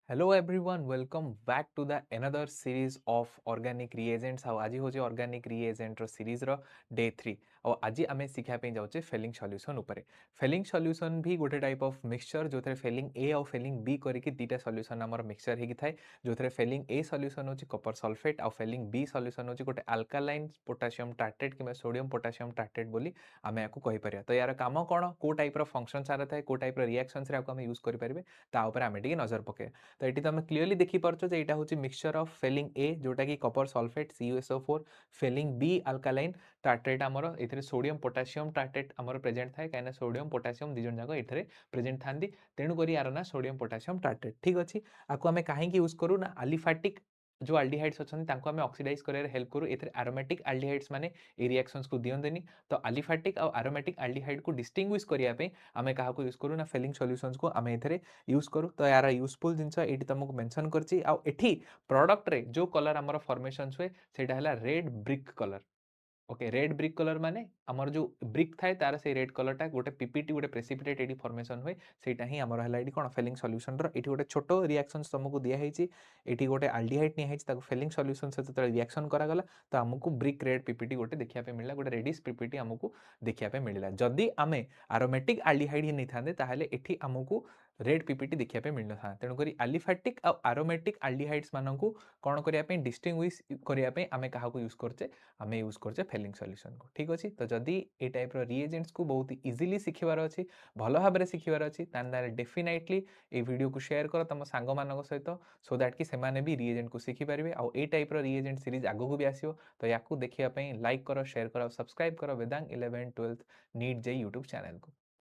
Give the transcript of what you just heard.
Hello everyone welcome back to the another series of organic reagents आज हूँ organic reagent series रो day 3 और आज आम शिखा जाऊे फेलिंग सॉल्यूशन उपरे फेलिंग सॉल्यूशन भी गोटे टाइप ऑफ मिक्सचर जो थे फेलिंग ए और फेलिंग बी करके दीटा सॉल्यूशन आमर मिक्सचर होगी थाए जो थे फेलिंग ए सॉल्यूशन होची कॉपर सल्फेट और फेलिंग बी सॉल्यूशन होची गोटे अल्कालाइन पोटासियम टार्ट्रेट कि सोडियम पोटासियम टार्ट्रेट बोली आम या कही पार तो यार काम कौन को टाइप फंक्शन सारा थाए को टाइप रिएक्शंस आम यूज करेंगे तापर आम टे नजर पकड़ तो ये तुम क्लीयरली देखिपार जो यहाँ हूँ मिक्सचर ऑफ फेलिंग ए जोटा कि copper sulphate CuSO4 Fehling B alkaline tartrate आमर ए सोडियम पोटासियम टार्ट्रेट आमर प्रेजेंट थाए कहीं सोडियम पोटासियम दी जन जाक ये प्रेजेंट था तेणुक यार ना सोडियम पोटासियम टार्ट्रेट ठीक अच्छे आपको आम कहीं यूज करूँ ना आलिफाटिक जो आल्डिहाइड्स अच्छा आम ऑक्सीडाइज कर हेल्प करूँ ए एरोमेटिक आल्डिहाइड्स मैंने ये रिएक्शंस को दियंतनी तो आलिफाटिक और एरोमेटिक आल्डिहाइड को डिस्टिंग्विश करने आम क्या यूज करूँ ना फेलिंग सॉल्यूशंस को आम ए यूज करूँ तो यार यूजफुल जिनस ये तुमको मेंशन करठी प्रोडक्ट रे जो कलर आमर फॉर्मेशन हुए सेटा red brick colour okay red brick colour माने आमर जो ब्रिक थाए तार से रेड कलरटा गोटे पीपीटी गोटे प्रेसिपिटेट एडी फॉर्मेशन हुए सेटा ही आमर है ये कौन फेलिंग सॉल्यूशन रो एठी गोटे छोट रिएक्शन तुमको दिया है एठी गोटे आल्डिहाइड निया फेलिंग सॉल्यूशन से जो रिएक्शन करागला तो आमको ब्रिक रेड पीपीटी गोटे देखा मिला गोटे रेडिश पीपीटी आमको देखा मिला जदि आम आरोमेटिक आल्डिहाइड ही नहीं था ताहले एठी आमको रेड पीपीटी देखा मिल ना तेणुक आलिफाटिक और आरोमेटिक आल्डिहाइड्स मानू कौन करने डिस्टिंग्विश करने आम क्या यूज करचे आम यूज करचे फेलिंग सॉल्यूशन को ठीक अच्छे तो जदि ये टाइप रिएजेंट्स को बहुत इजिली शिखबार अच्छी भल भाव में शिखबार अच्छी डेफिनेटली ये वीडियो को शेयर कर तुम सांग मान सहित सो दैट कि से भी रिएजेंट को शिखिपारे आउ ए टाइप रिएजेंट सीरीज आगू भी आसो तो या देखापी लाइक कर शेयर कर सब्सक्राइब कर वेदांग 11 12 नीट जे यूट्यूब चैनल को।